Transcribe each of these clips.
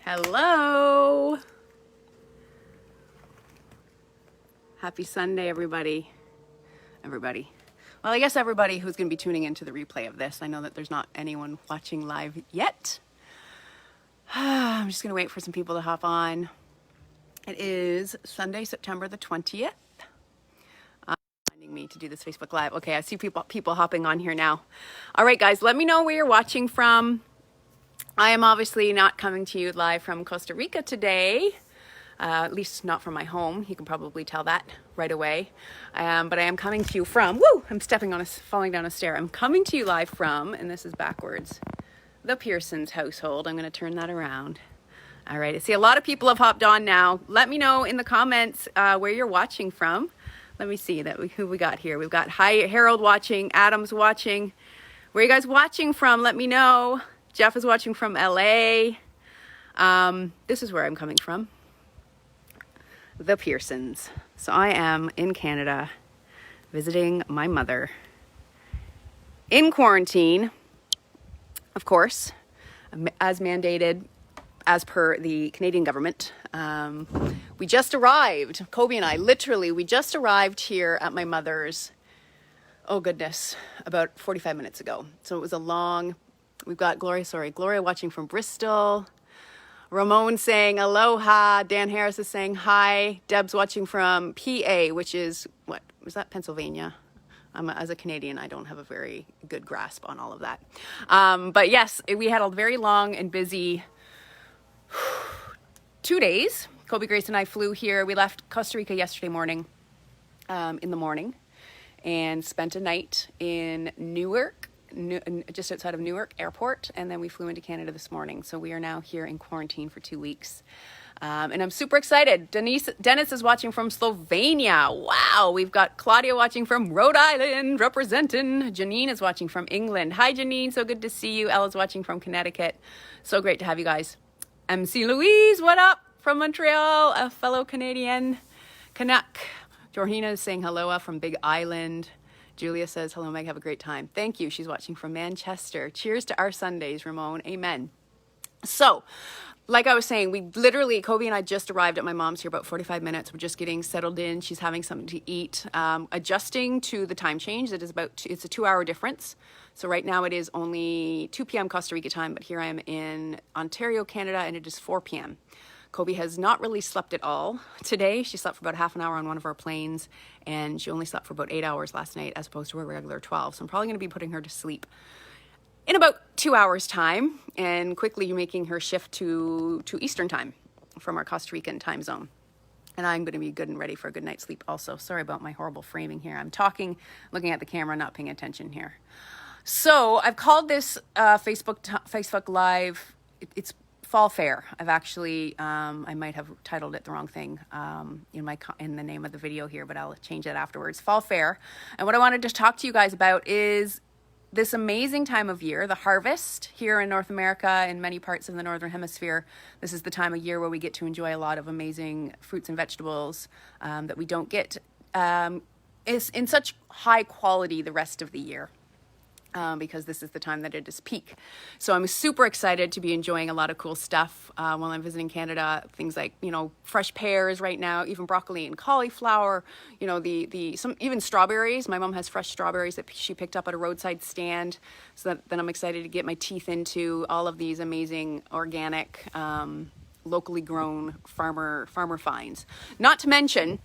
Hello. Happy Sunday, everybody. Well, I guess everybody who's going to be tuning into the replay of this. I know that there's not anyone watching live yet. I'm just going to wait for some people to hop on. It is Sunday, September the 20th. Reminding me to do this Facebook Live. Okay, I see people hopping on here now. All right, guys, let me know where you're watching from. I am obviously not coming to you live from Costa Rica today, at least not from my home. You can probably tell that right away. But I am coming to you from, I'm falling down a stair. I'm coming to you live from, and this is backwards, the Pearsons' household. I'm going to turn that around. All right, I see a lot of people have hopped on now. Let me know in the comments where you're watching from. Let me see who we got here. We've got Harold watching, Adam's watching. Where are you guys watching from? Let me know. Jeff is watching from LA. This is where I'm coming from. The Pearsons. So I am in Canada visiting my mother in quarantine, of course, as mandated as per the Canadian government. We just arrived, Kobe and I, we just arrived here at my mother's, about 45 minutes ago. So it was we've got Gloria watching from Bristol. Ramon saying aloha. Dan Harris is saying hi. Deb's watching from PA, which is, was that Pennsylvania? As a Canadian, I don't have a very good grasp on all of that. But yes, we had a very long and busy 2 days. Kobe, Grace, and I flew here. We left Costa Rica yesterday morning, in the morning, and spent a night in Newark, just outside of Newark Airport, and then we flew into Canada this morning. So we are now here in quarantine for 2 weeks. And I'm super excited. Dennis is watching from Slovenia. Wow. We've got Claudia watching from Rhode Island, representing. Janine is watching from England. Hi, Janine. So good to see you. Ella's watching from Connecticut. So great to have you guys. MC Louise, what up? From Montreal, a fellow Canadian. Canuck. Jorgina is saying hello from Big Island. Julia says, hello, Meg, have a great time. Thank you. She's watching from Manchester. Cheers to our Sundays, Ramon. Amen. So, like I was saying, Kobe and I just arrived at my mom's here about 45 minutes. We're just getting settled in. She's having something to eat, adjusting to the time change. It's a 2-hour difference. So right now it is only 2 p.m. Costa Rica time, but here I am in Ontario, Canada, and it is 4 p.m. Kobe has not really slept at all today. She slept for about half an hour on one of our planes, and she only slept for about 8 hours last night as opposed to a regular 12. So I'm probably going to be putting her to sleep in about 2 hours time and quickly making her shift to Eastern time from our Costa Rican time zone. And I'm going to be good and ready for a good night's sleep also. Sorry about my horrible framing here. I'm talking, looking at the camera, not paying attention here. So I've called this Facebook Live, it's Fall Fair. I've actually, I might have titled it the wrong thing in the name of the video here, but I'll change that afterwards. Fall Fair. And what I wanted to talk to you guys about is this amazing time of year, the harvest here in North America, in many parts of the Northern Hemisphere. This is the time of year where we get to enjoy a lot of amazing fruits and vegetables that we don't get is in such high quality the rest of the year. Because this is the time that it is peak. So I'm super excited to be enjoying a lot of cool stuff while I'm visiting Canada. Things like, fresh pears right now, even broccoli and cauliflower, some even strawberries. My mom has fresh strawberries that she picked up at a roadside stand. So then I'm excited to get my teeth into all of these amazing organic, locally grown farmer finds. Not to mention,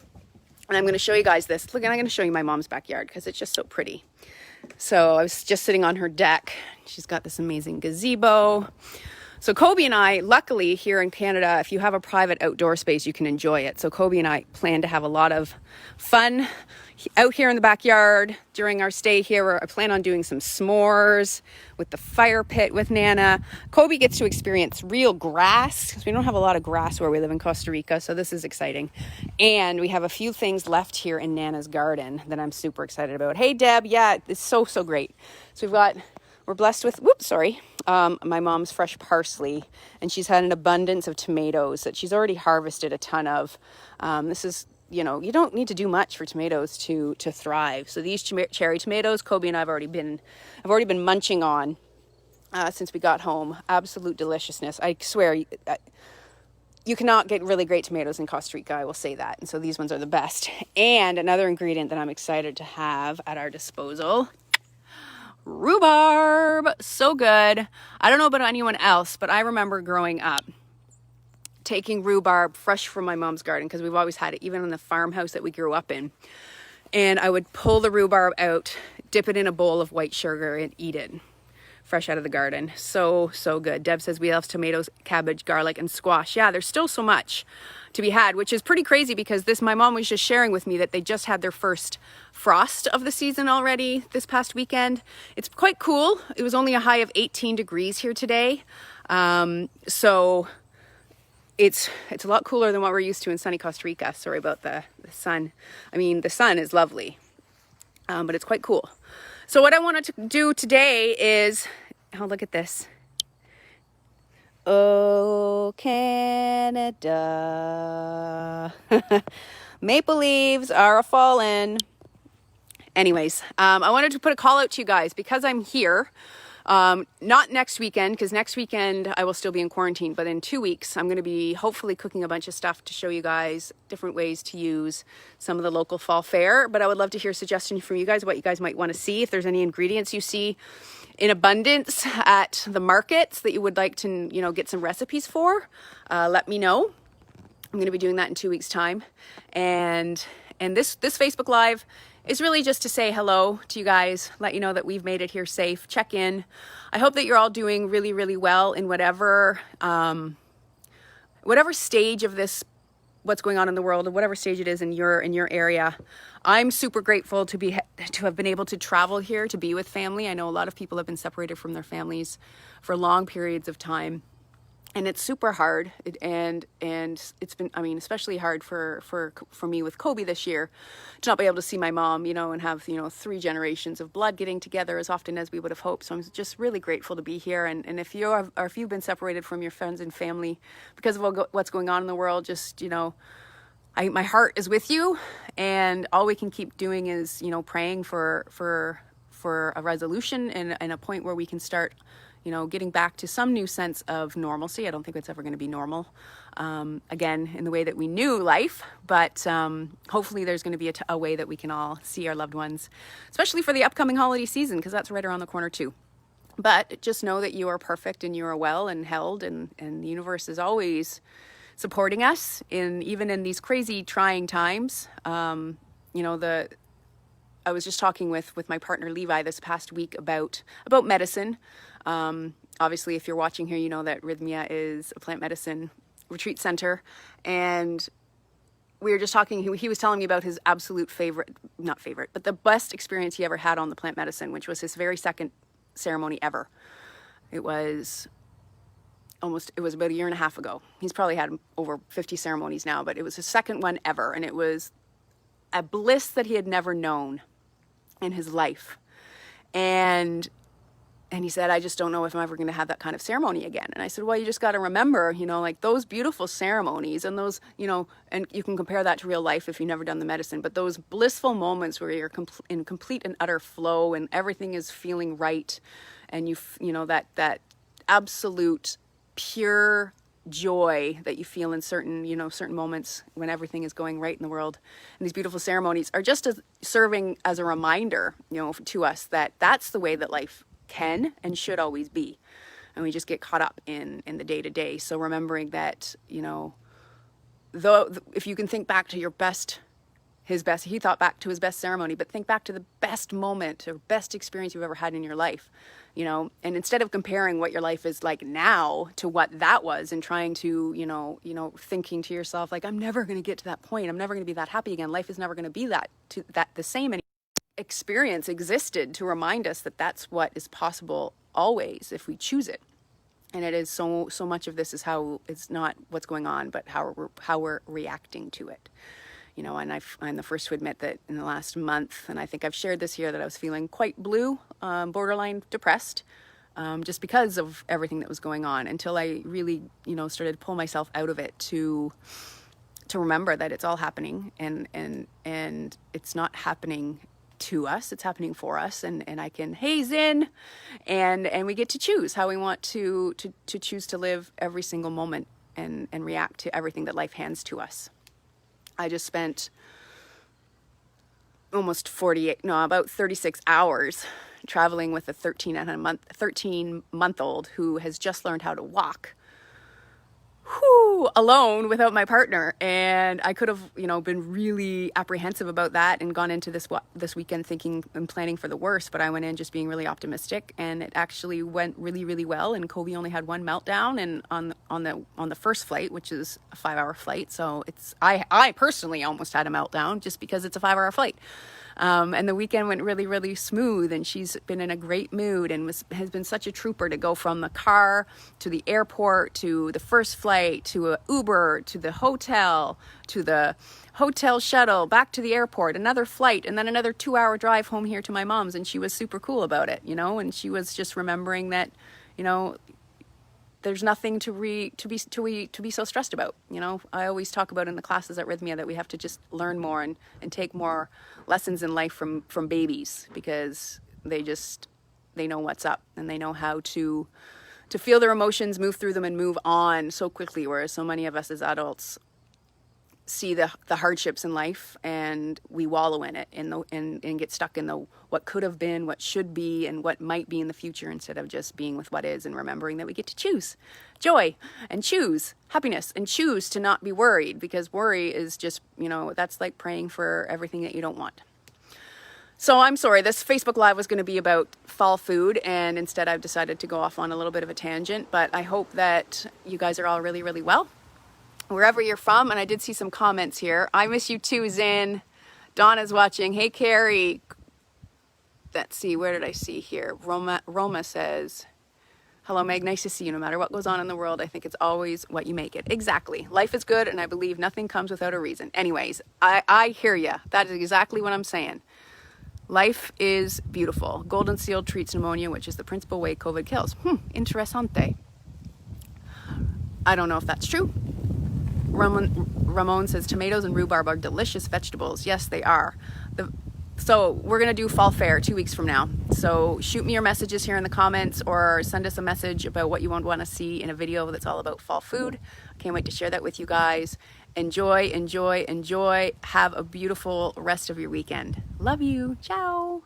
and I'm going to show you guys this. Look, and I'm going to show you my mom's backyard because it's just so pretty. So I was just sitting on her deck. She's got this amazing gazebo. So Kobe and I, luckily here in Canada, if you have a private outdoor space, you can enjoy it. So Kobe and I plan to have a lot of fun out here in the backyard during our stay here. I plan on doing some s'mores with the fire pit with Nana. Kobe gets to experience real grass because we don't have a lot of grass where we live in Costa Rica. So this is exciting. And we have a few things left here in Nana's garden that I'm super excited about. Hey, Deb. Yeah, it's so great. So we're blessed with, my mom's fresh parsley, and she's had an abundance of tomatoes that she's already harvested a ton of. This is, you don't need to do much for tomatoes to thrive. So these cherry tomatoes, Kobe and I have already been munching on since we got home. Absolute deliciousness. I swear, you cannot get really great tomatoes in Costa Rica, I will say that. And so these ones are the best. And another ingredient that I'm excited to have at our disposal, rhubarb. So good. I don't know about anyone else, but I remember growing up taking rhubarb fresh from my mom's garden, because we've always had it, even in the farmhouse that we grew up in. And I would pull the rhubarb out, dip it in a bowl of white sugar, and eat it fresh out of the garden. So good. Deb says we have tomatoes, cabbage, garlic, and squash. Yeah, there's still so much to be had, which is pretty crazy, because my mom was just sharing with me that they just had their first frost of the season already this past weekend. It's quite cool. It was only a high of 18 degrees here today. So it's a lot cooler than what we're used to in sunny Costa Rica. Sorry about the sun. I mean, the sun is lovely, but it's quite cool. So what I wanted to do today is, oh, look at this. Oh, Canada. Maple leaves are a-fallen. Anyways, I wanted to put a call out to you guys because I'm here. Not next weekend, because next weekend I will still be in quarantine, but in 2 weeks I'm going to be hopefully cooking a bunch of stuff to show you guys different ways to use some of the local fall fare. But I would love to hear suggestions from you guys, what you guys might want to see. If there's any ingredients you see in abundance at the markets that you would like to, get some recipes for, let me know. I'm going to be doing that in 2 weeks time. And this Facebook Live is really just to say hello to you guys, let you know that we've made it here safe, check in. I hope that you're all doing really, really well in whatever stage of this, what's going on in the world, or whatever stage it is in your area. I'm super grateful to have been able to travel here to be with family. I know a lot of people have been separated from their families for long periods of time. And it's super hard, and it's been, especially hard for me with Kobe this year, to not be able to see my mom, and have, 3 generations of blood getting together as often as we would have hoped. So I'm just really grateful to be here. And if you've been separated from your friends and family because of what's going on in the world, just, my heart is with you, and all we can keep doing is, praying for a resolution and a point where we can start getting back to some new sense of normalcy. I don't think it's ever going to be normal, again, in the way that we knew life, but hopefully there's going to be a way that we can all see our loved ones, especially for the upcoming holiday season, because that's right around the corner too. But just know that you are perfect and you are well and held, and the universe is always supporting us even in these crazy, trying times. I was just talking with my partner Levi this past week about medicine. Obviously, if you're watching here, you know that Rythmia is a plant medicine retreat center. And we were just talking, he was telling me about his absolute not favorite, but the best experience he ever had on the plant medicine, which was his very second ceremony ever. It was about a year and a half ago. He's probably had over 50 ceremonies now, but it was his second one ever. And it was a bliss that he had never known in his life. And he said, I just don't know if I'm ever going to have that kind of ceremony again. And I said, well, you just got to remember, like those beautiful ceremonies and those, and you can compare that to real life if you've never done the medicine, but those blissful moments where you're in complete and utter flow and everything is feeling right. And that absolute pure joy that you feel in certain moments when everything is going right in the world. And these beautiful ceremonies are just serving as a reminder, to us that that's the way that life can and should always be. And we just get caught up in the day-to-day. So remembering that, though, if you can think back to he thought back to his best ceremony, but think back to the best moment or best experience you've ever had in your life, and instead of comparing what your life is like now to what that was and trying to, thinking to yourself, like, I'm never going to get to that point. I'm never going to be that happy again. Life is never going to be that the same anymore. Experience existed to remind us that that's what is possible always if we choose it. And it is so much of this is how it's not what's going on, but how we're reacting to it. And I'm the first to admit that in the last month, and I think I've shared this here, that I was feeling quite blue, borderline depressed, just because of everything that was going on, until I really, started to pull myself out of it to remember that it's all happening, and it's not happening to us, it's happening for us, and I can haze in, and we get to choose how we want to choose to live every single moment and react to everything that life hands to us. I just spent about 36 hours traveling with a 13-month-old who has just learned how to walk, alone without my partner. And I could have, been really apprehensive about that and gone into this weekend thinking and planning for the worst, but I went in just being really optimistic, and it actually went really, really well. And Kobe only had one meltdown, and on the first flight, which is a 5-hour flight. So I personally almost had a meltdown just because it's a 5-hour flight. And the weekend went really, really smooth, and she's been in a great mood and has been such a trooper to go from the car to the airport to the first flight to an Uber to the hotel shuttle back to the airport, another flight, and then another 2-hour drive home here to my mom's. And she was super cool about it, and she was just remembering that, there's nothing to be so stressed about. I always talk about in the classes at Rythmia that we have to just learn more and take more lessons in life from babies, because they know what's up, and they know how to feel their emotions, move through them, and move on so quickly, whereas so many of us as adults see the hardships in life and we wallow in it and get stuck in the what could have been, what should be, and what might be in the future, instead of just being with what is and remembering that we get to choose joy and choose happiness and choose to not be worried, because worry is just, that's like praying for everything that you don't want. So I'm sorry, this Facebook Live was going to be about fall food, and instead I've decided to go off on a little bit of a tangent, but I hope that you guys are all really, really well, wherever you're from. And I did see some comments here. I miss you too, Zin. Donna's watching. Hey, Carrie. Let's see, where did I see here? Roma says, hello, Meg. Nice to see you. No matter what goes on in the world, I think it's always what you make it. Exactly. Life is good, and I believe nothing comes without a reason. Anyways, I hear ya. That is exactly what I'm saying. Life is beautiful. Golden Seal treats pneumonia, which is the principal way COVID kills. Interessante. I don't know if that's true. Ramon says tomatoes and rhubarb are delicious vegetables. Yes, they are. So we're going to do fall fair 2 weeks from now. So shoot me your messages here in the comments, or send us a message about what you want to see in a video that's all about fall food. I can't wait to share that with you guys. Enjoy, enjoy, enjoy. Have a beautiful rest of your weekend. Love you. Ciao.